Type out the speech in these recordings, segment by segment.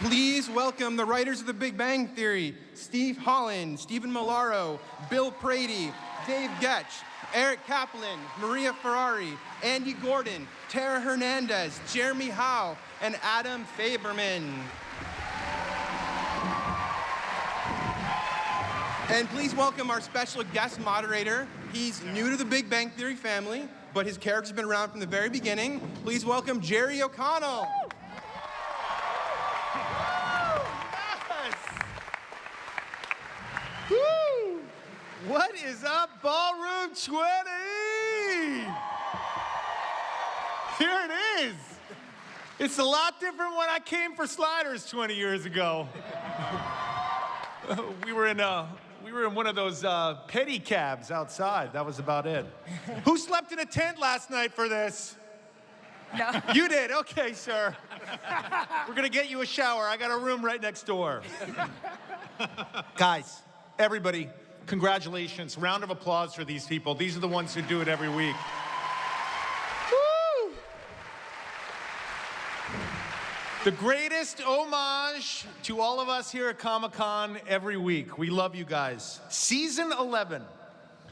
Please welcome the writers of The Big Bang Theory, Steve Holland, Stephen Milaro, Bill Prady, Dave Getch, Eric Kaplan, Maria Ferrari, Andy Gordon, Tara Hernandez, Jeremy Howe, and Adam Faberman. And please welcome our special guest moderator. He's new to the Big Bang Theory family, but his character's been around from the very beginning. Please welcome Jerry O'Connell. Woo! What is up, Ballroom 20? Here it is. It's a lot different when I came for Sliders 20 years ago. We were in one of those pedicabs outside. That was about it. Who slept in a tent last night for this? No. You did? Okay, sir. We're gonna get you a shower. I got a room right next door. Guys, everybody, congratulations. Round of applause for these people. These are the ones who do it every week. Woo! The greatest homage to all of us here at Comic-Con every week. We love you guys. Season 11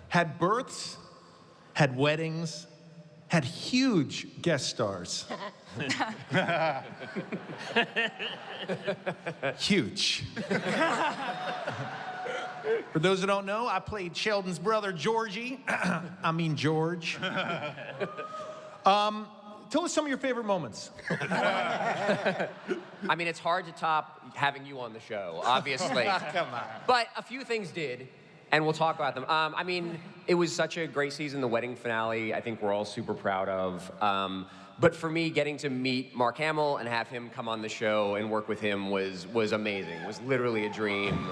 had births, had weddings, had huge guest stars. Huge. For those who don't know, I played Sheldon's brother, George. Tell us some of your favorite moments. I mean, it's hard to top having you on the show, obviously. Come on. But a few things did, and we'll talk about them. I mean, it was such a great season. The wedding finale, I think we're all super proud of. But for me, getting to meet Mark Hamill and have him come on the show and work with him was amazing. It was literally a dream.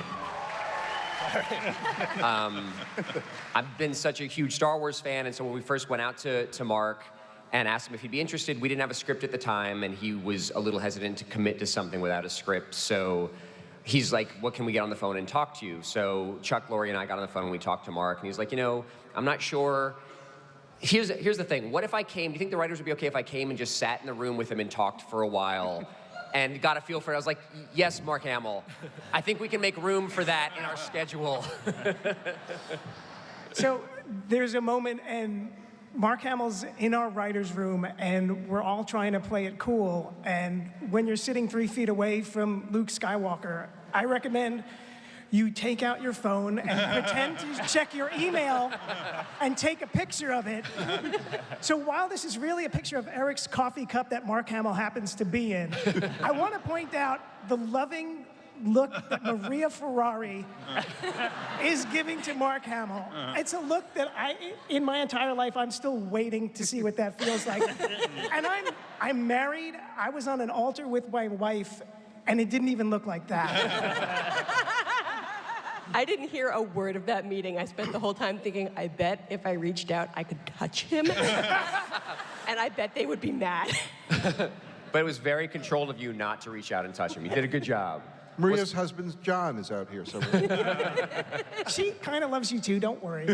I've been such a huge Star Wars fan, and so when we first went out to Mark and asked him if he'd be interested, we didn't have a script at the time, and he was a little hesitant to commit to something without a script. So he's like, what can we get on the phone and talk to you? So Chuck, Lorre, and I got on the phone and we talked to Mark, and he's like, you know, I'm not sure. Here's the thing. What if I came, do you think the writers would be okay if I came and just sat in the room with him and talked for a while and got a feel for it? I was like, yes, Mark Hamill. I think we can make room for that in our schedule. So there's a moment, and Mark Hamill's in our writer's room, and we're all trying to play it cool. And when you're sitting 3 feet away from Luke Skywalker, I recommend you take out your phone and pretend to check your email and take a picture of it. So while this is really a picture of Eric's coffee cup that Mark Hamill happens to be in, I want to point out the loving look that Maria Ferrari is giving to Mark Hamill. It's a look that in my entire life, I'm still waiting to see what that feels like. And I'm married. I was on an altar with my wife, and it didn't even look like that. I didn't hear a word of that meeting. I spent the whole time thinking, I bet if I reached out, I could touch him. And I bet they would be mad. But it was very controlled of you not to reach out and touch him. You did a good job. Maria's husband, John, is out here somewhere. She kind of loves you too, don't worry.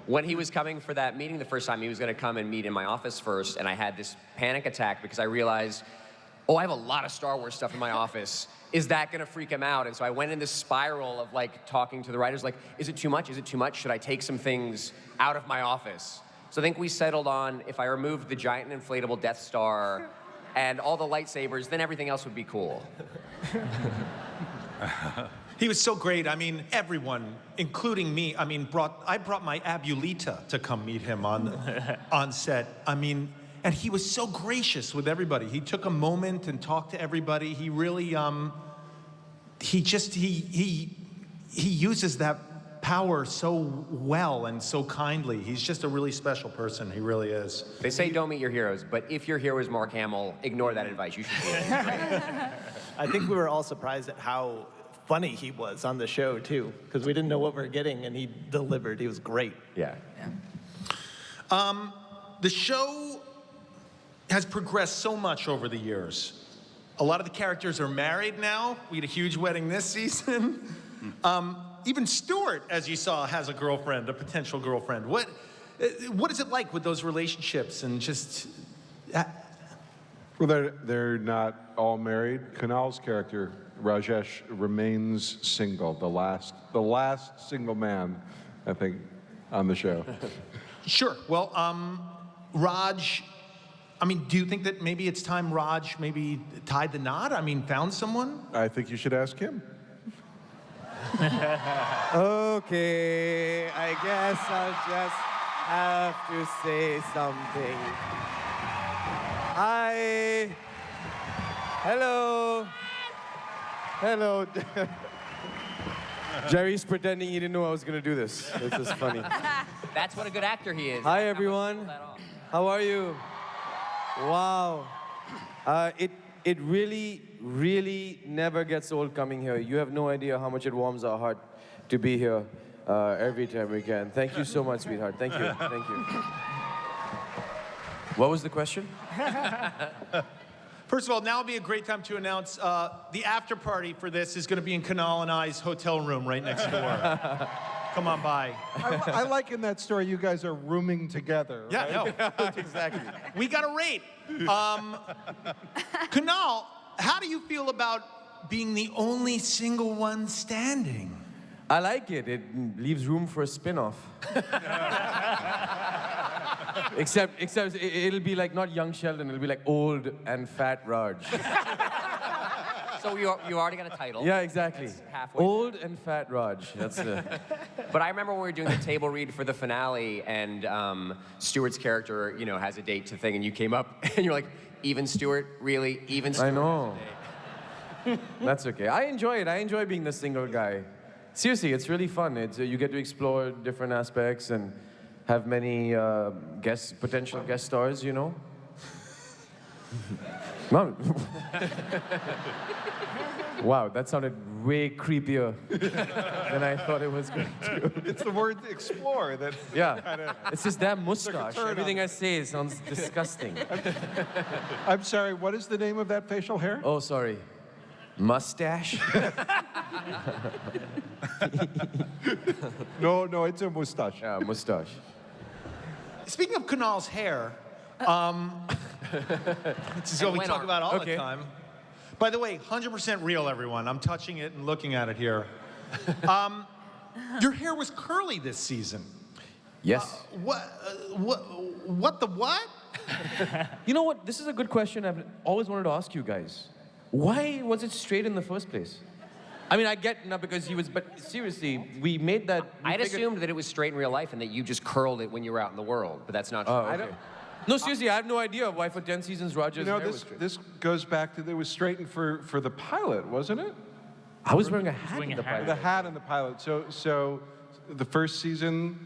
When he was coming for that meeting the first time, he was going to come and meet in my office first, and I had this panic attack because I realized, oh, I have a lot of Star Wars stuff in my office. Is that going to freak him out? And so I went in this spiral of like talking to the writers, like, is it too much? Is it too much? Should I take some things out of my office? So I think we settled on if I removed the giant inflatable Death Star and all the lightsabers, then everything else would be cool. He was so great. I mean, everyone, including me, I mean, I brought my Abulita to come meet him on set. I mean, and he was so gracious with everybody. He took a moment and talked to everybody. He really, he uses that power so well and so kindly. He's just a really special person. He really is. They say don't meet your heroes, but if your hero is Mark Hamill, ignore that advice. You should do it. I think we were all surprised at how funny he was on the show, too, because we didn't know what we were getting, and he delivered. He was great. Yeah. The show has progressed so much over the years. A lot of the characters are married now. We had a huge wedding this season. Even Stuart, as you saw, has a girlfriend, a potential girlfriend. What is it like with those relationships and just... Well, they're not all married. Kunal's character, Rajesh, remains single. The last single man, I think, on the show. Sure. Well, Raj, I mean, do you think that maybe it's time Raj maybe tied the knot? I mean, found someone? I think you should ask him. Okay, I guess I'll just have to say something. Hi. Hello. Hello. Jerry's pretending he didn't know I was going to do this. This is funny. That's what a good actor he is. Hi, everyone. How are you? Wow. It really, really never gets old coming here. You have no idea how much it warms our heart to be here every time we can. Thank you so much, sweetheart. Thank you. Thank you. What was the question? First of all, now would be a great time to announce the after party for this is going to be in Kunal and I's hotel room right next door. Come on by. I like in that story you guys are rooming together. Yeah, right? no, exactly. We got a rate. Kunal, how do you feel about being the only single one standing? I like it. It leaves room for a spin-off. Except it'll be like not young Sheldon, it'll be like old and fat Raj. So you already got a title. Yeah, exactly. That's halfway. Old and fat Raj. That's But I remember when we were doing the table read for the finale, and Stuart's character, has a date to thing, and you came up, and you're like, even Stuart? Really? Even Stuart? I know. That's okay. I enjoy it. I enjoy being the single guy. Seriously, it's really fun. You get to explore different aspects and have many potential guest stars, No. Wow, that sounded way creepier than I thought it was going to. It's the word explore that. Yeah, it's this damn mustache. turn Everything on. I say sounds disgusting. I'm sorry, what is the name of that facial hair? Oh, sorry. Mustache? No, it's a mustache. Yeah, mustache. Speaking of Kunal's hair, this is what we when talk are- about all Okay. the time. By the way, 100% real, everyone. I'm touching it and looking at it here. Your hair was curly this season. Yes. What the what? You know what? This is a good question I've always wanted to ask you guys. Why was it straight in the first place? I mean, I get now because he was, but seriously, we made that. I'd assumed that it was straight in real life and that you just curled it when you were out in the world, but that's not true. Oh, okay. No, seriously, I have no idea why for 10 seasons Roger's hair was straight. This goes back to, it was straightened for the pilot, wasn't it? I was wearing a hat in the The pilot. hat in the pilot. So the first season,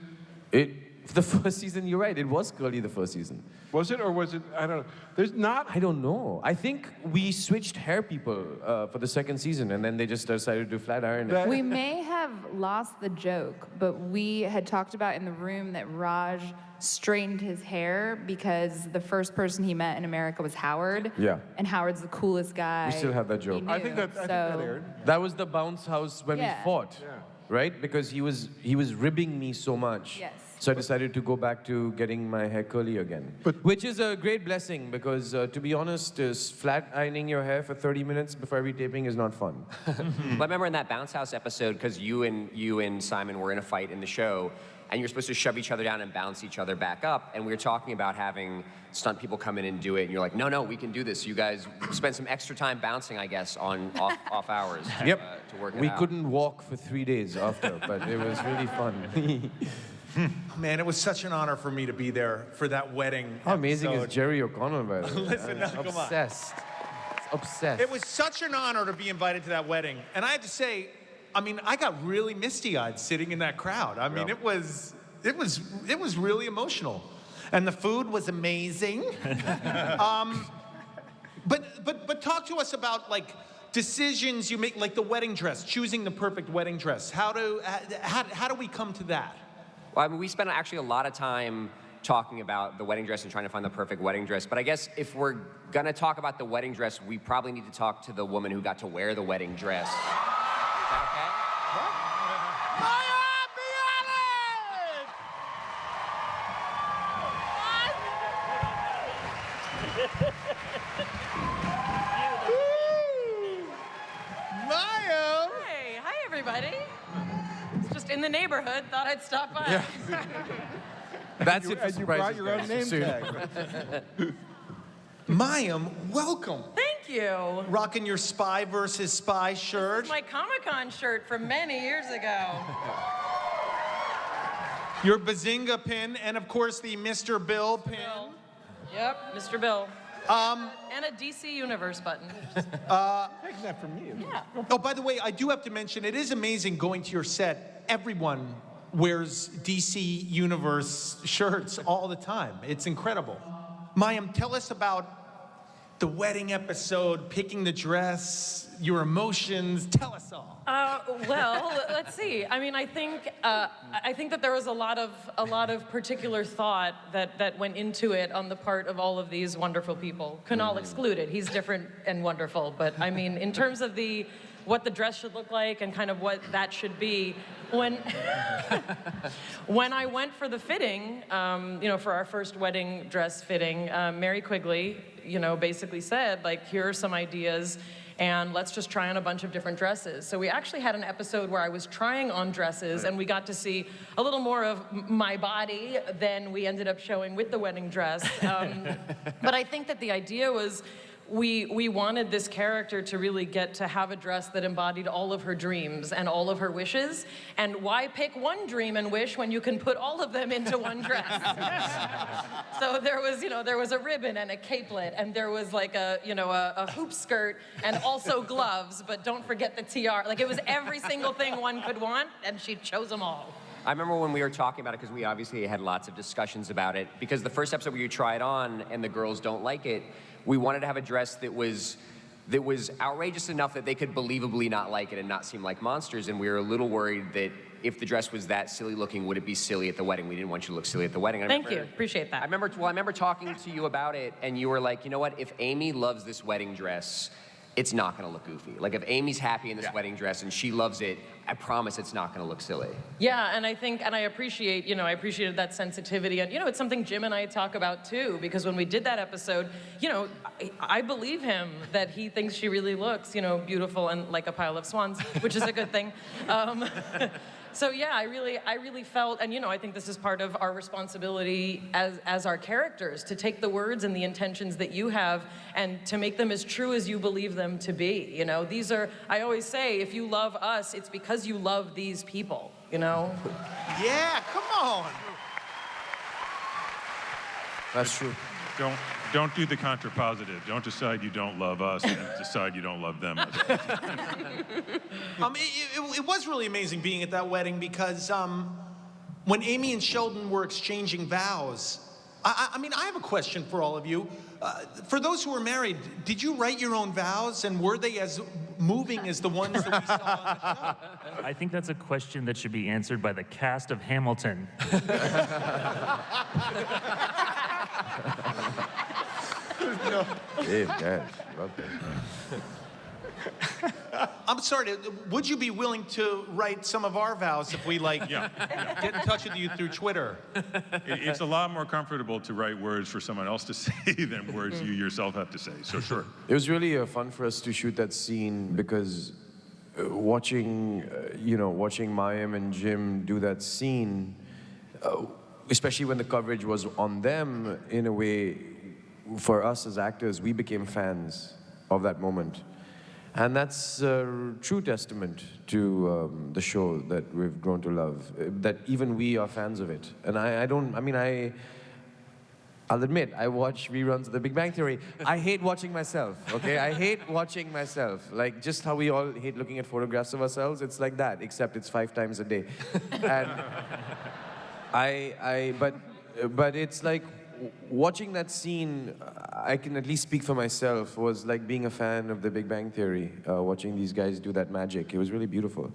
The first season, you're right, it was curly the first season. was it, or was it, I don't know. There's not, I don't know. I think we switched hair people for the second season, and then they just decided to flat iron it. That- We may have lost the joke, but we had talked about in the room that Raj straightened his hair because the first person he met in America was Howard. Yeah. And Howard's the coolest guy. We still have that joke. he I think knew. that aired. That was the bounce house when Yeah. we fought, right? Because he was ribbing me so much. Yes. So I decided to go back to getting my hair curly again. Which is a great blessing because, to be honest, flat ironing your hair for 30 minutes before every taping is not fun. But I remember in that Bounce House episode, because you and Simon were in a fight in the show, and you're supposed to shove each other down and bounce each other back up, and we were talking about having stunt people come in and do it, and you're like, no, we can do this. You guys spend some extra time bouncing, I guess, on off hours Yep. To work it We out. couldn't walk for 3 days after, but it was really fun. Man, it was such an honor for me to be there for that wedding. How amazing episode. is Jerry O'Connell, by the way? Listen, now, come on. Obsessed. Obsessed. It was such an honor to be invited to that wedding. And I had to say, I mean, I got really misty-eyed sitting in that crowd. I mean, it was really emotional. And the food was amazing. But talk to us about like decisions you make, like the wedding dress, choosing the perfect wedding dress. How do we come to that? Well, I mean, we spent actually a lot of time talking about the wedding dress and trying to find the perfect wedding dress. But I guess if we're gonna talk about the wedding dress, we probably need to talk to the woman who got to wear the wedding dress. Is that everybody. It's just in the neighborhood. Thought I'd stop by. Yeah. That's it for And you brought surprises, your own guys. name Soon. tag. Mayim, welcome. Thank you. Rocking your Spy versus Spy This shirt. is my Comic-Con shirt from many years ago. Your Bazinga pin, and of course the Mr. Bill pin. Bill. Yep, Mr. Bill. And a DC Universe button. Taking that from me. Yeah. Oh, by the way, I do have to mention, it is amazing going to your set. Everyone wears DC Universe shirts all the time. It's incredible. Mayim, tell us about the wedding episode, picking the dress, your emotions. Tell us all. Well, let's see. I mean, I think that there was a lot of particular thought that went into it on the part of all of these wonderful people. Kunal excluded. He's different and wonderful. But I mean, in terms of what the dress should look like and kind of what that should be, when I went for the fitting, for our first wedding dress fitting, Mary Quigley, basically said, like, here are some ideas, and let's just try on a bunch of different dresses. So we actually had an episode where I was trying on dresses, and we got to see a little more of my body than we ended up showing with the wedding dress. But I think that the idea was, we wanted this character to really get to have a dress that embodied all of her dreams and all of her wishes. And why pick one dream and wish when you can put all of them into one dress? So there was a ribbon and a capelet, and there was like a hoop skirt and also gloves, but don't forget the tiara. Like, it was every single thing one could want, and she chose them all. I remember when we were talking about it, because we obviously had lots of discussions about it, because the first episode where you try it on and the girls don't like it, we wanted to have a dress that was outrageous enough that they could believably not like it and not seem like monsters, and we were a little worried that if the dress was that silly looking, would it be silly at the wedding? We didn't want you to look silly at the wedding. Thank you, appreciate that. I remember talking to you about it, and you were like, you know what, if Amy loves this wedding dress, it's not gonna look goofy. Like, if Amy's happy in this wedding dress and she loves it, I promise it's not gonna look silly. Yeah, and I appreciated that sensitivity. And, it's something Jim and I talk about too, because when we did that episode, I believe him that he thinks she really looks, beautiful and like a pile of swans, which is a good thing. So yeah, I really felt, and I think this is part of our responsibility as our characters, to take the words and the intentions that you have and to make them as true as you believe them to be. These are, I always say, if you love us, it's because you love these people, Yeah, come on. That's true. Don't do the contrapositive. Don't decide you don't love us and decide you don't love them. It was really amazing being at that wedding, because when Amy and Sheldon were exchanging vows, I have a question for all of you. For those who are married, did you write your own vows, and were they as moving as the ones that we saw on the show? I think that's a question that should be answered by the cast of Hamilton. Dave, guys, love that. I'm sorry, would you be willing to write some of our vows if we get in touch with you through Twitter? It's a lot more comfortable to write words for someone else to say than words you yourself have to say, so sure. It was really fun for us to shoot that scene, because watching Mayim and Jim do that scene, especially when the coverage was on them, in a way, for us as actors, we became fans of that moment. And that's a true testament to the show that we've grown to love, that even we are fans of it. And I'll admit, I watch reruns of The Big Bang Theory. I hate watching myself, okay? I hate watching myself. Like, just how we all hate looking at photographs of ourselves, it's like that, except it's 5 times a day. And but it's like, watching that scene, I can at least speak for myself, was like being a fan of The Big Bang Theory, watching these guys do that magic. It was really beautiful.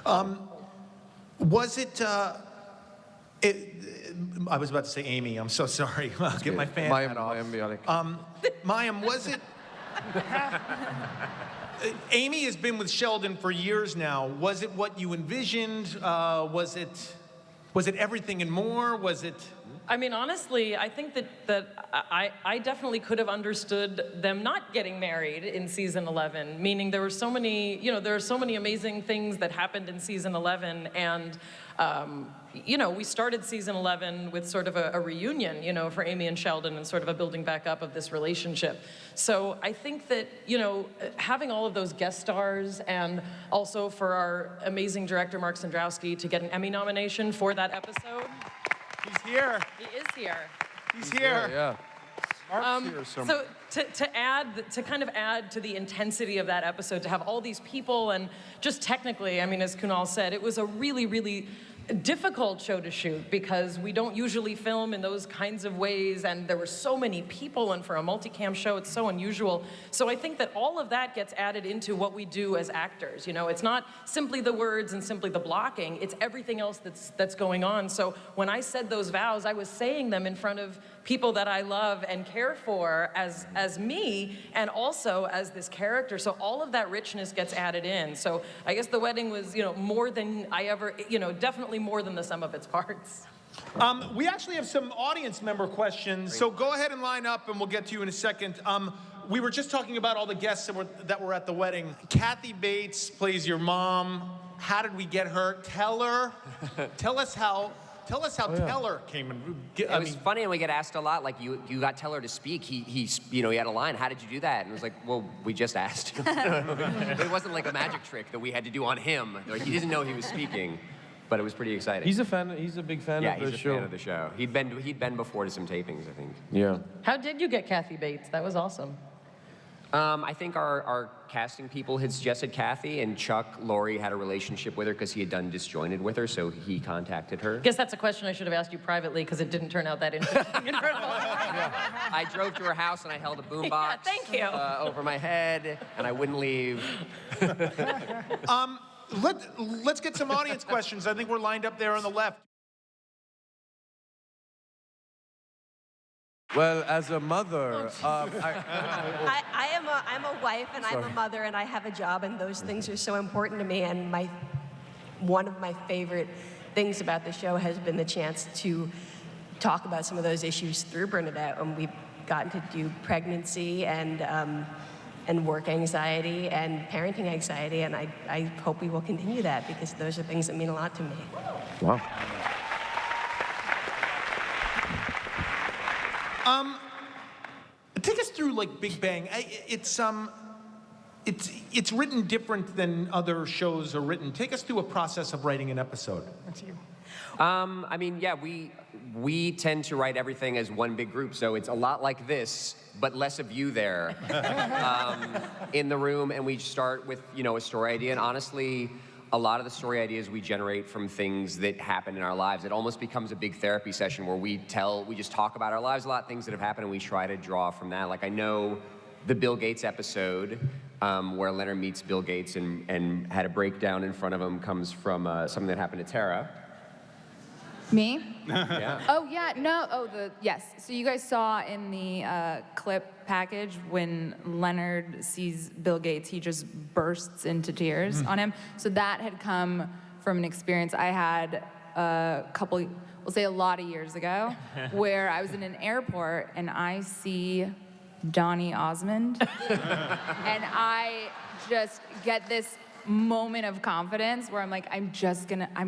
Was it, I was about to say Amy, I'm so sorry. I'll get my fan hat off. Mayim Bialik. Mayim, was it? Amy has been with Sheldon for years now. Was it what you envisioned? Was it Was it everything and more? Was it? I mean, honestly, I think that I definitely could have understood them not getting married in season 11, meaning there were so many, there are so many amazing things that happened in season 11, and we started season 11 with sort of a reunion, for Amy and Sheldon, and sort of a building back up of this relationship. So I think that, having all of those guest stars, and also for our amazing director, Mark Sandrowski, to get an Emmy nomination for that episode. He's here. He is here. He's here. Yeah. Mark's here So to kind of add to the intensity of that episode, to have all these people, and just technically, I mean, as Kunal said, it was a really, really difficult show to shoot because we don't usually film in those kinds of ways, and there were so many people, and for a multicam show, it's so unusual. So I think that all of that gets added into what we do as actors. It's not simply the words and simply the blocking, it's everything else that's going on. So when I said those vows, I was saying them in front of people that I love and care for as me, and also as this character. So all of that richness gets added in. So I guess the wedding was, more than I ever, definitely more than the sum of its parts. We actually have some audience member questions, so go ahead and line up, and we'll get to you in a second. We were just talking about all the guests that were at the wedding. Kathy Bates plays your mom. How did we get her? Tell us how Teller came in. It was funny, and we get asked a lot, like, you got Teller to speak. He had a line. How did you do that? And it was like, well, we just asked. It wasn't like a magic trick that we had to do on him. Like, he didn't know he was speaking, but it was pretty exciting. He's a fan. He's a big fan of the show. Yeah, he's a fan of the show. He'd been before to some tapings, I think. Yeah. How did you get Kathy Bates? That was awesome. I think our casting people had suggested Kathy, and Chuck Lorre had a relationship with her because he had done Disjointed with her, so he contacted her. Guess that's a question I should have asked you privately, because it didn't turn out that interesting. I drove to her house and I held a boombox thank you. Over my head, and I wouldn't leave. Let's get some audience questions. I think we're lined up there on the left. Well, as a mother, I'm a wife, and I'm a mother, and I have a job, and those things are so important to me. And one of my favorite things about the show has been the chance to talk about some of those issues through Bernadette, and we've gotten to do pregnancy and work anxiety and parenting anxiety, and I hope we will continue that, because those are things that mean a lot to me. Wow. Take us through, like, Big Bang. It's written different than other shows are written. Take us through a process of writing an episode. That's you. I mean, yeah, we tend to write everything as one big group, so it's a lot like this, but less of you there in the room, and we start with, a story idea, and honestly, a lot of the story ideas we generate from things that happen in our lives. It almost becomes a big therapy session where we just talk about our lives a lot, things that have happened, and we try to draw from that. Like, I know the Bill Gates episode, where Leonard meets Bill Gates and had a breakdown in front of him, comes from something that happened to Tara. Me? Yeah. Oh, yeah, no, yes. So you guys saw in the clip package when Leonard sees Bill Gates, he just bursts into tears on him. So that had come from an experience I had a lot of years ago, where I was in an airport and I see Donny Osmond, and I just get this moment of confidence where I'm like, I'm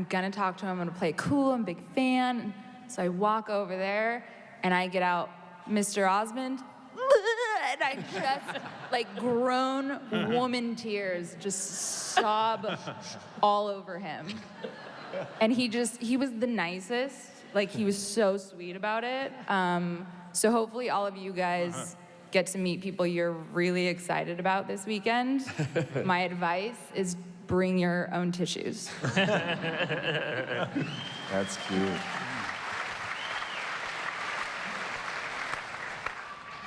gonna talk to him, I'm gonna play it cool, I'm a big fan. So I walk over there and I get out, Mr. Osmond, and I just, like, grown woman tears, just sob all over him. And he was the nicest, like, he was so sweet about it. So hopefully all of you guys get to meet people you're really excited about this weekend. My advice is bring your own tissues. That's cute.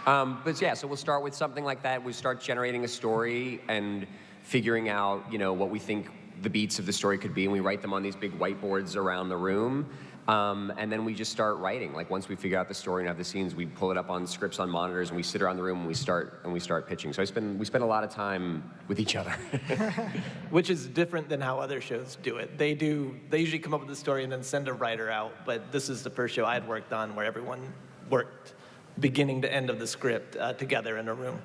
But yeah, so we'll start with something like that. We start generating a story and figuring out, what we think the beats of the story could be, and we write them on these big whiteboards around the room. And then we just start writing. Like once we figure out the story and have the scenes, we pull it up on scripts on monitors, and we sit around the room and we start pitching. So we spend a lot of time with each other. Which is different than how other shows do it. They usually come up with the story and then send a writer out, but this is the first show I had worked on where everyone worked beginning to end of the script together in a room.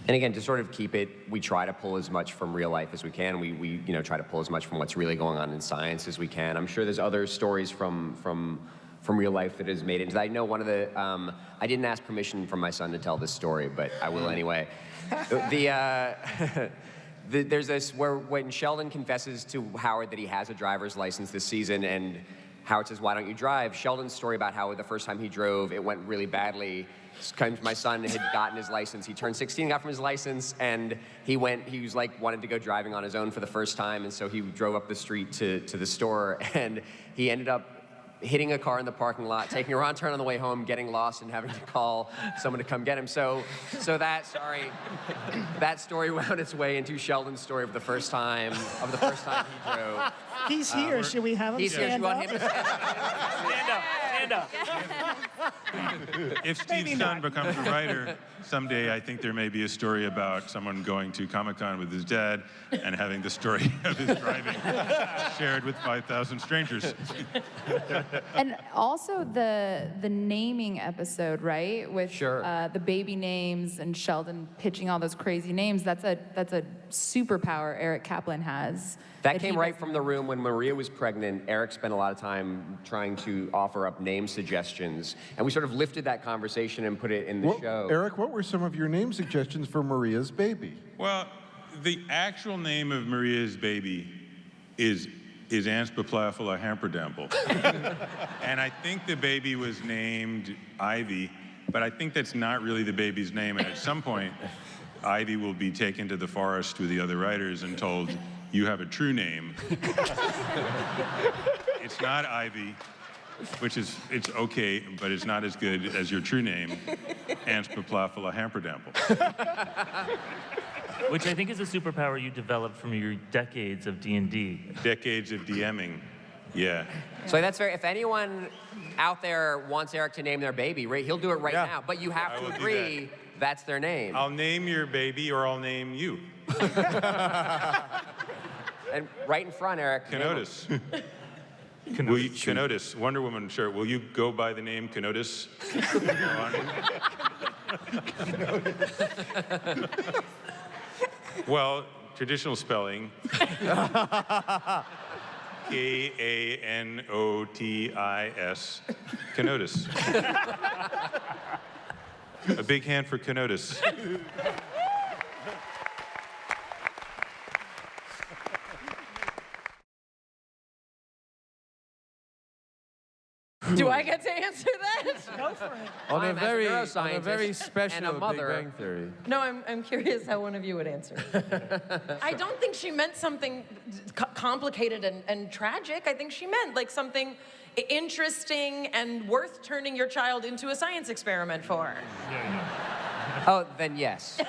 And again, to sort of keep it, we try to pull as much from real life as we can. We try to pull as much from what's really going on in science as we can. I'm sure there's other stories from real life that is made into that. I know one of the, I didn't ask permission from my son to tell this story, but I will anyway. There's this where when Sheldon confesses to Howard that he has a driver's license this season, and Howard says, "Why don't you drive?" Sheldon's story about how the first time he drove, it went really badly. My son had gotten his license. He turned 16, got from his license, and he was like, wanted to go driving on his own for the first time, and so he drove up the street to the store, and he ended up hitting a car in the parking lot, taking a wrong turn on the way home, getting lost, and having to call someone to come get him. So that story wound its way into Sheldon's story of the first time he drove. He's here. Should we have him He's here. stand You up? want him to stand up? Stand up. If Steve's son becomes a writer, someday I think there may be a story about someone going to Comic-Con with his dad and having the story of his driving shared with 5,000 strangers. And also the naming episode, right? With Sure. The baby names and Sheldon pitching all those crazy names. That's a superpower Eric Kaplan has. That came right from the room when Maria was pregnant. Eric spent a lot of time trying to offer up name suggestions, and we sort of lifted that conversation and put it in the show. Eric, what were some of your name suggestions for Maria's baby? Well, the actual name of Maria's baby is Anspaplafala Hamperdample. And I think the baby was named Ivy, but I think that's not really the baby's name. And at some point, Ivy will be taken to the forest with the other writers and told, "You have a true name." It's not Ivy, it's okay, but it's not as good as your true name, Anspaplafala Hamperdample. Which I think is a superpower you developed from your decades of D&D. Decades of DMing, yeah. So that's fair. If anyone out there wants Eric to name their baby, right, he'll do it right now. But you have to agree that's their name. I'll name your baby, or I'll name you. And right in front, Eric. Kenotis. Kenotis, Wonder Woman shirt. Will you go by the name Kenotis? Well, traditional spelling. K-A-N-O-T-I-S. Kenotis. A big hand for Kenotis. Do I get to answer that? Go for it. On a I'm very and special a mother. Big Bang Theory. No, I'm curious how one of you would answer. I don't think she meant something complicated and tragic. I think she meant like something interesting and worth turning your child into a science experiment for. Oh, then yes.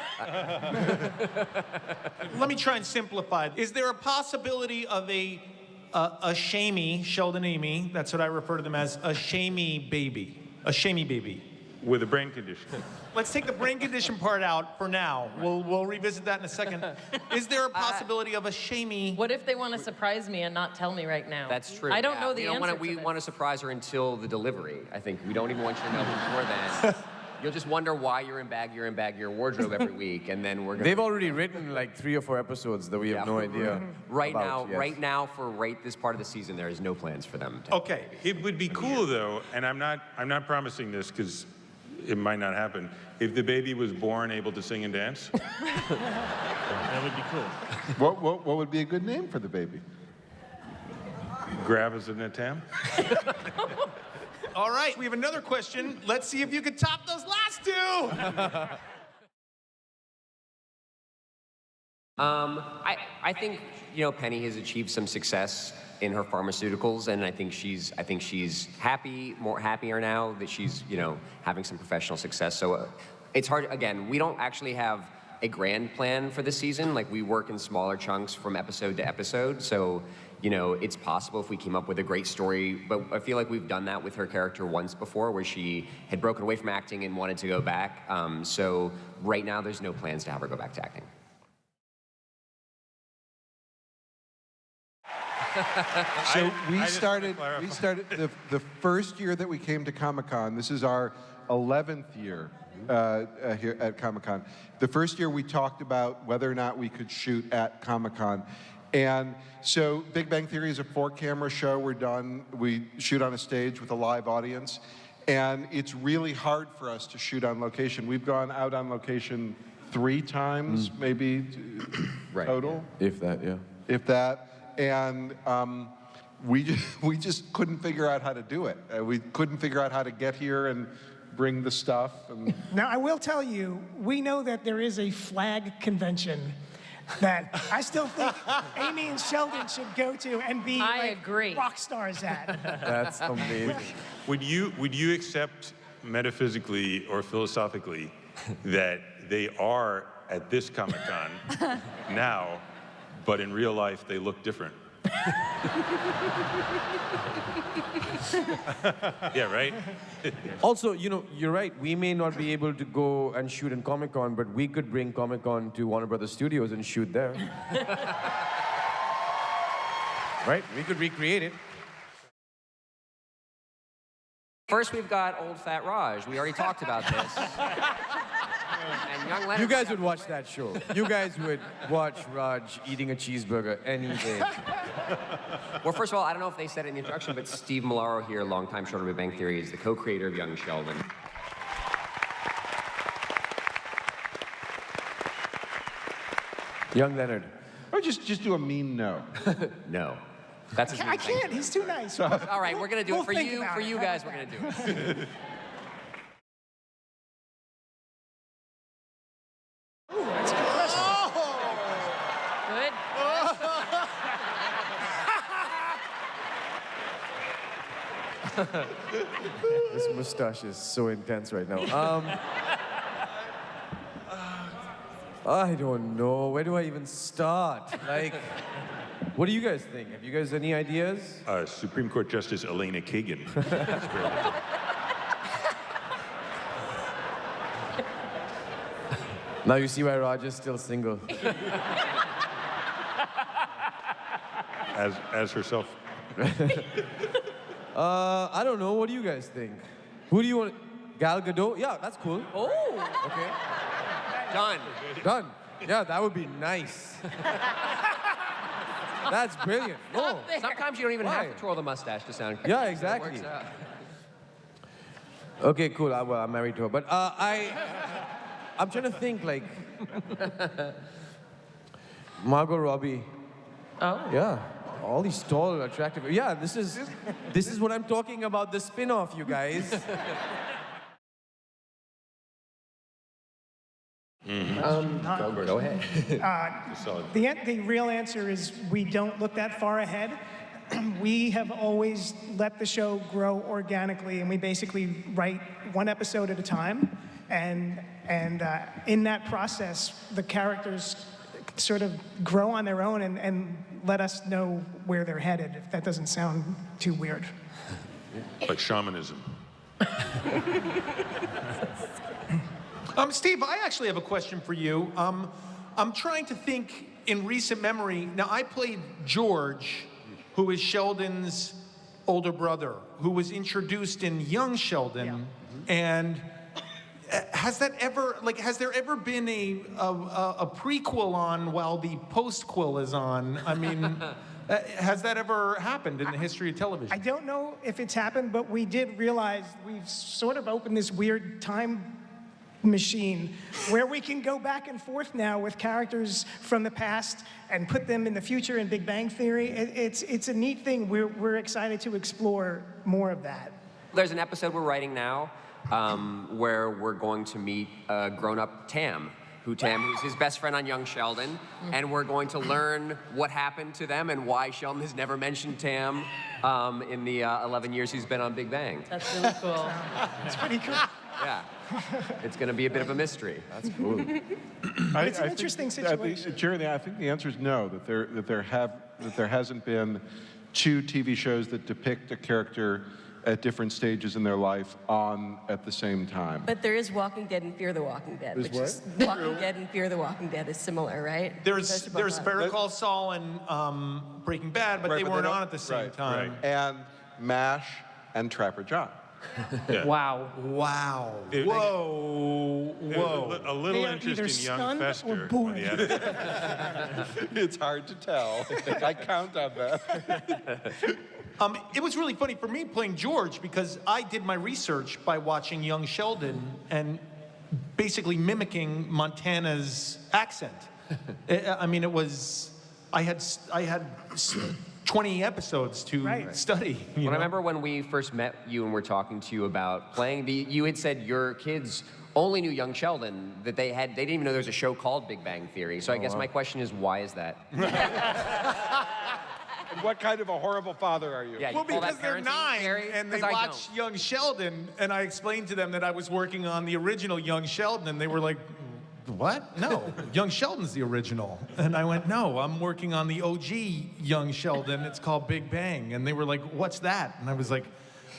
Let me try and simplify it. Is there a possibility of a shamey, Sheldon Amy, that's what I refer to them as, a shamey baby. A shamey baby. With a brain condition. Let's take the brain condition part out for now. We'll revisit that in a second. Is there a possibility of a shamey? What if they want to surprise me and not tell me right now? That's true. I don't know the answer We to this. want to surprise her until the delivery. I think we don't even want you to know before then. You'll just wonder why you're in your wardrobe every week, and then we're gonna. They've already written like 3 or 4 episodes that we have no idea. Right about yet. right now, for this part of the season, there is no plans for them. Okay, it would be cool though, and I'm not promising this because it might not happen. If the baby was born able to sing and dance, That would be cool. What would be a good name for the baby? Gravazanatam. All right, we have another question. Let's see if you can top those last 2. I think Penny has achieved some success in her pharmaceuticals, and I think she's happier now that she's having some professional success. So it's hard. Again, we don't actually have a grand plan for this season. Like we work in smaller chunks from episode to episode. So you know, it's possible if we came up with a great story, but I feel like we've done that with her character once before, where she had broken away from acting and wanted to go back. So right now, there's no plans to have her go back to acting. So we started the first year that we came to Comic-Con. This is our 11th year here at Comic-Con. The first year we talked about whether or not we could shoot at Comic-Con. And so Big Bang Theory is a 4-camera show. We shoot on a stage with a live audience. And it's really hard for us to shoot on location. We've gone out on location 3 times, maybe total. If that, yeah. If that. And we just couldn't figure out how to do it. We couldn't figure out how to get here and bring the stuff. And Now, I will tell you, we know that there is a flag convention that I still think Amy and Sheldon should go to and be rock stars at. That's amazing. Would you accept metaphysically or philosophically that they are at this Comic-Con now, but in real life they look different? Yeah, right? Also, you know, you're right. We may not be able to go and shoot in Comic-Con, but we could bring Comic-Con to Warner Brothers Studios and shoot there. Right? We could recreate it. First, we've got old fat Raj. We already talked about this. And young Leonard. You guys would watch that show. You guys would watch Raj eating a cheeseburger any day. Well, first of all, I don't know if they said it in the introduction, but Steve Milaro here, longtime short of Big Bang Theory, is the co-creator of Young Sheldon. Young Leonard. Or just do a mean no. No. That's his I can't. He's too nice. All right, we're going to do We'll it for think you. about For it. you guys, we're going to do it. Ooh, that's impressive. Good. This mustache is so intense right now. I don't know. Where do I even start? Like, what do you guys think? Have you guys any ideas? Supreme Court Justice Elena Kagan. Now you see why Raj is still single. As herself. I don't know. What do you guys think? Who do you want? Gal Gadot? Yeah, that's cool. Oh. Okay. Done. Done. Yeah, that would be nice. That's brilliant. No. Sometimes you don't even have to twirl the mustache to sound good. Yeah, exactly. It works out. Okay, cool. Well, I'm married to her, but I'm trying to think like Margot Robbie. Oh. Yeah. All these tall, attractive. Yeah, this is what I'm talking about. The spin-off, you guys. Go ahead. The real answer is we don't look that far ahead. We have always let the show grow organically, and we basically write one episode at a time. And in that process, the characters sort of grow on their own and let us know where they're headed, if that doesn't sound too weird. Like shamanism. Steve, I actually have a question for you. I'm trying to think in recent memory. Now, I played George, who is Sheldon's older brother, who was introduced in Young Sheldon. Yeah. And has there ever been a prequel on while the postquel is on? I mean, has that ever happened in the history of television? I don't know if it's happened, but we did realize we've sort of opened this weird time machine where we can go back and forth now with characters from the past and put them in the future in Big Bang Theory. It's a neat thing. We're excited to explore more of that. There's an episode we're writing now where we're going to meet grown-up Tam, who's his best friend on Young Sheldon, and we're going to learn what happened to them and why Sheldon has never mentioned Tam in the 11 years he's been on Big Bang. That's really cool. It's pretty cool. Yeah. It's going to be a bit of a mystery. That's cool. It's an interesting situation. Jerry, I think the answer is no. That there hasn't been 2 TV shows that depict a character at different stages in their life on at the same time. But there is Walking Dead and Fear the Walking Dead. There's which is Walking Dead and Fear the Walking Dead is similar, right? There's Better Call Saul and Breaking Bad, but they weren't on at the same time. Right. And MASH and Trapper John. Yeah. Wow. Wow. Whoa. A little They are either interest in young stunned or Fester. bored. It's hard to tell. I count on that. It was really funny for me playing George because I did my research by watching Young Sheldon and basically mimicking Montana's accent. I mean, it was, I had 20 episodes to study. I remember when we first met you and were talking to you about playing, you had said your kids only knew Young Sheldon, that they didn't even know there was a show called Big Bang Theory. So I guess my question is, why is that? And what kind of a horrible father are you? Yeah, Well, you call because that they're parenting, 9 Gary? and they 'Cause I watch don't. Young Sheldon, and I explained to them that I was working on the original Young Sheldon, and they were like, what? No, Young Sheldon's the original. And I went, no, I'm working on the OG Young Sheldon. It's called Big Bang. And they were like, what's that? And I was like,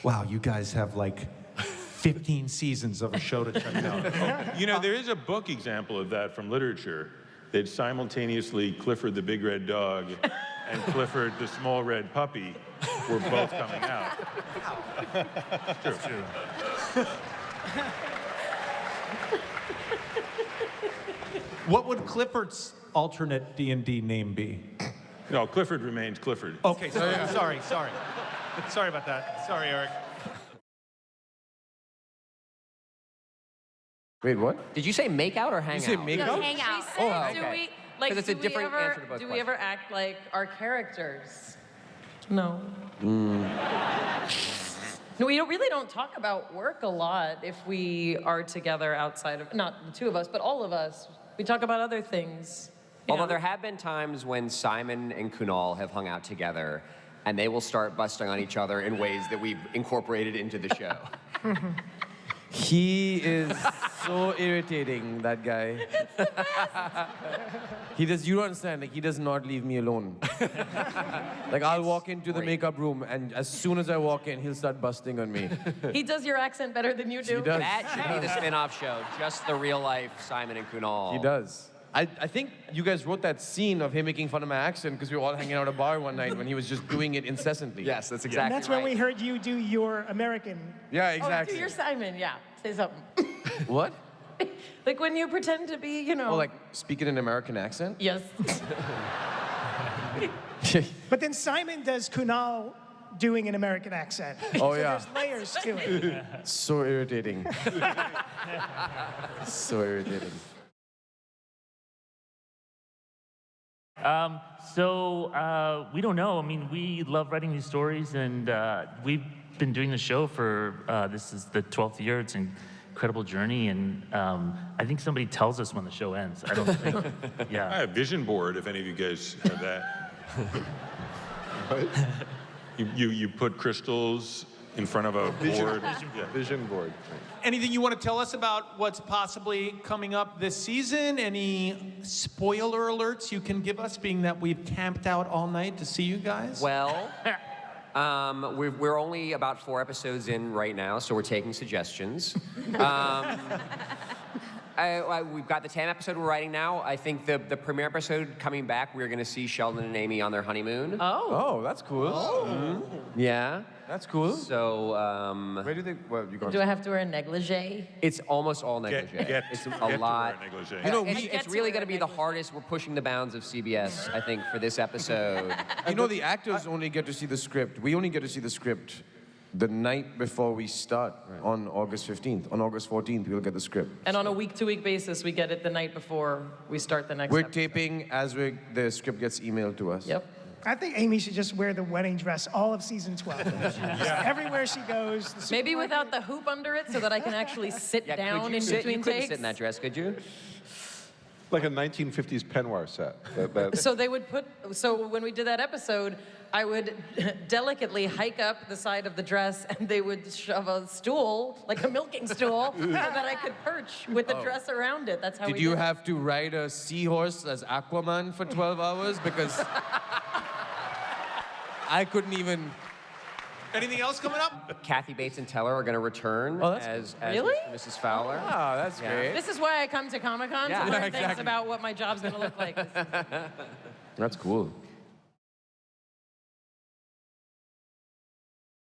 wow, you guys have like 15 seasons of a show to check out. You know, there is a book example of that from literature that simultaneously Clifford the Big Red Dog and Clifford the Small Red Puppy were both coming out. It's true. What would Clifford's alternate D&D name be? No, Clifford remains Clifford. Okay, sorry. Sorry about that. Sorry, Eric. Wait, what? Did you say make out or hang You say out? make No, out? hang out. Oh, Do okay. we, like, 'Cause it's a do we different ever, answer to both Do we ever act like our characters? No. No, we really don't talk about work a lot if we are together outside of, not the two of us, but all of us. We talk about other things. You Although know. there have been times when Simon and Kunal have hung out together, and they will start busting on each other in ways that we've incorporated into the show. He is so irritating, that guy. You don't understand, like, he does not leave me alone. Like, I'll walk into the makeup room, and as soon as I walk in, he'll start busting on me. He does your accent better than you do. He does. That should be the spin-off show, just the real life Simon and Kunal. He does. I think you guys wrote that scene of him making fun of my accent because we were all hanging out at a bar one night when he was just doing it incessantly. Yes, that's exactly And that's when we heard you do your American. Yeah, Oh, exactly. do your Simon, yeah. Say something. What? Like when you pretend to be, you know. Oh, like speaking an American accent? Yes. But then Simon does Kunal doing an American accent. Oh, So yeah. there's layers to it. So irritating. So irritating. We don't know. I mean, we love writing these stories, and we've been doing the show for, this is the 12th year. It's an incredible journey, and I think somebody tells us when the show ends. I don't think, yeah. I have vision board, if any of you guys have that. What? You put crystals in front of a board. Vision board. Anything you want to tell us about what's possibly coming up this season? Any spoiler alerts you can give us, being that we've camped out all night to see you guys? Well, we're only about 4 episodes in right now, so we're taking suggestions. We've got the 10 episode we're writing now. I think the premiere episode coming back, we're going to see Sheldon and Amy on their honeymoon. Oh, that's cool. Mm-hmm. Yeah. That's cool. So, where do they? Well, you Do I have to wear a negligee? it's almost all negligee. It's a lot. You know, It's really going to be the hardest. We're pushing the bounds of CBS, I think, for this episode. You know, the actors only get to see the script. We only get to see the script the night before we start on August 15th. On August 14th, we'll get the script. And on a week-to-week basis, we get it the night before we start the next We're episode. taping as the script gets emailed to us. Yep. I think Amy should just wear the wedding dress all of season 12. Everywhere she goes. the Maybe supermarket. without the hoop under it so that I can actually sit down Could you in sit? between You couldn't takes. sit in that dress, could you? Like a 1950s peignoir set. So they would put, so when we did that episode, I would delicately hike up the side of the dress, and they would shove a stool, like a milking stool, so that I could perch with the dress around it. That's how Did we you did it. have to ride a seahorse as Aquaman for 12 hours? Because I couldn't even... Anything else coming up? Kathy Bates and Teller are going to return as Really? Mr. and Mrs. Fowler. Oh, that's great. This is why I come to Comic-Con, Yeah. to learn Yeah, things exactly. about what my job's going to look like. That's cool.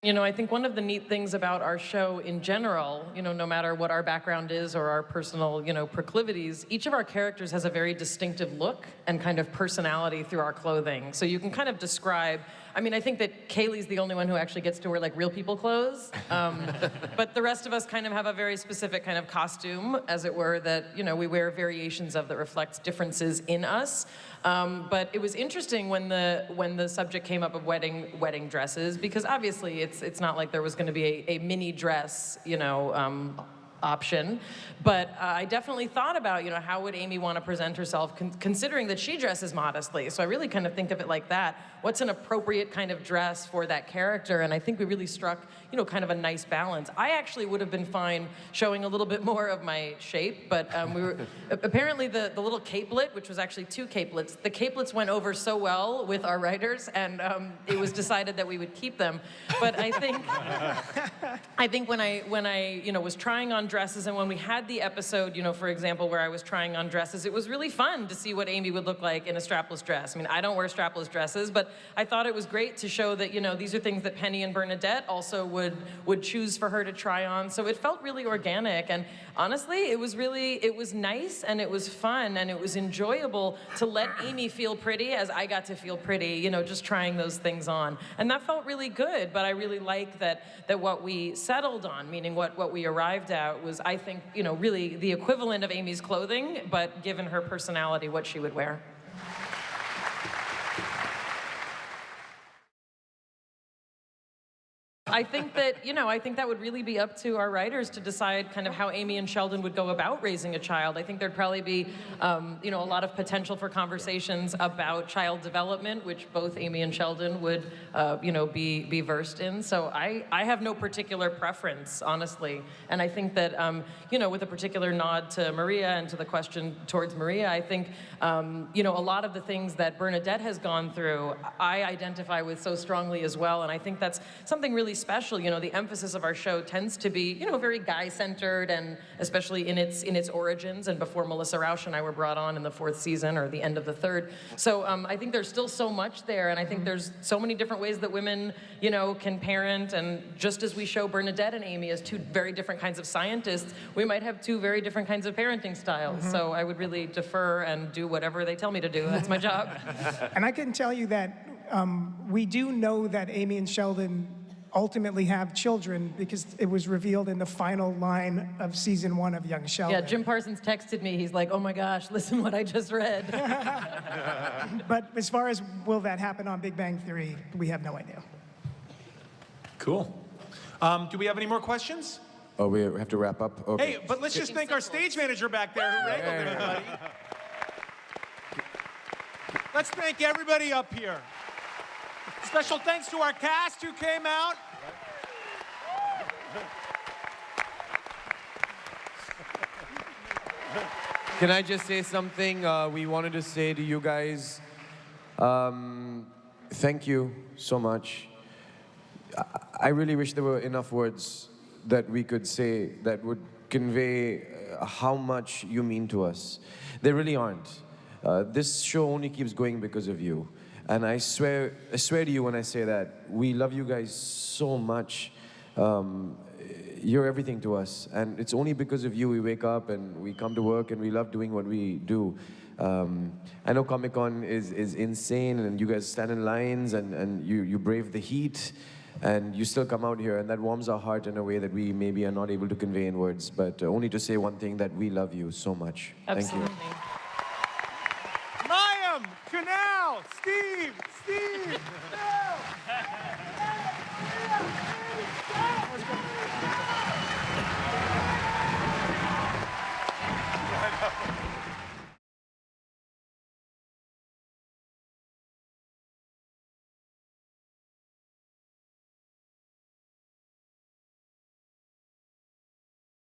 You know, I think one of the neat things about our show in general, you know, no matter what our background is or our personal, you know, proclivities, each of our characters has a very distinctive look and kind of personality through our clothing. So you can kind of describe, I mean, I think that Kaley's the only one who actually gets to wear like real people clothes. But the rest of us kind of have a very specific kind of costume, as it were, that, you know, we wear variations of that reflects differences in us. But it was interesting when the subject came up of wedding dresses, because obviously it's not like there was going to be a mini dress, you know, option. But I definitely thought about, you know, how would Amy want to present herself, considering that she dresses modestly. So I really kind of think of it like that. What's an appropriate kind of dress for that character? And I think we really struck, you know, kind of a nice balance. I actually would have been fine showing a little bit more of my shape, but we were apparently the little capelet, which was actually 2 capelets. The capelets went over so well with our writers, and it was decided that we would keep them. But I think when I you know, was trying on dresses, and when we had the episode, you know, for example, where I was trying on dresses, it was really fun to see what Amy would look like in a strapless dress. I mean, I don't wear strapless dresses, but I thought it was great to show that, you know, these are things that Penny and Bernadette also would choose for her to try on. So it felt really organic, and honestly, it was nice, and it was fun, and it was enjoyable to let Amy feel pretty as I got to feel pretty, you know, just trying those things on. And that felt really good, but I really like that what we settled on, meaning what we arrived at, was, I think, you know, really the equivalent of Amy's clothing, but given her personality, what she would wear. I think that, you know, I think that would really be up to our writers to decide kind of how Amy and Sheldon would go about raising a child. I think there'd probably be, you know, a lot of potential for conversations about child development, which both Amy and Sheldon would, you know, be versed in. So I have no particular preference, honestly. And I think that, you know, with a particular nod to Maria and to the question towards Maria, I think, you know, a lot of the things that Bernadette has gone through, I identify with so strongly as well. And I think that's something really special. You know, the emphasis of our show tends to be, you know, very guy-centered, and especially in its origins, and before Melissa Rauch and I were brought on in the 4th season, or the end of the 3rd. So I think there's still so much there, and I think there's so many different ways that women, you know, can parent. And just as we show Bernadette and Amy as 2 very different kinds of scientists, we might have 2 very different kinds of parenting styles. So I would really defer and do whatever they tell me to do. That's my job. And I can tell you that we do know that Amy and Sheldon ultimately have children, because it was revealed in the final line of season 1 of Young Sheldon. Yeah, Jim Parsons texted me. He's like, oh my gosh, listen what I just read. But as far as will that happen on Big Bang Theory, we have no idea. Cool. Do we have any more questions? Oh, we have to wrap up? Okay. Hey, but let's just thank our stage manager back there who wrangled everybody. Let's thank everybody up here. Special thanks to our cast who came out. Can I just say something? We wanted to say to you guys, thank you so much. I really wish there were enough words that we could say that would convey how much you mean to us. There really aren't. This show only keeps going because of you. And I swear to you when I say that, we love you guys so much. You're everything to us. And it's only because of you we wake up and we come to work and we love doing what we do. I know Comic-Con is insane, and you guys stand in lines, and you brave the heat, and you still come out here, and that warms our heart in a way that we maybe are not able to convey in words. But only to say one thing, that we love you so much. Absolutely. Thank you. Mayim, Kunal, Steve, no.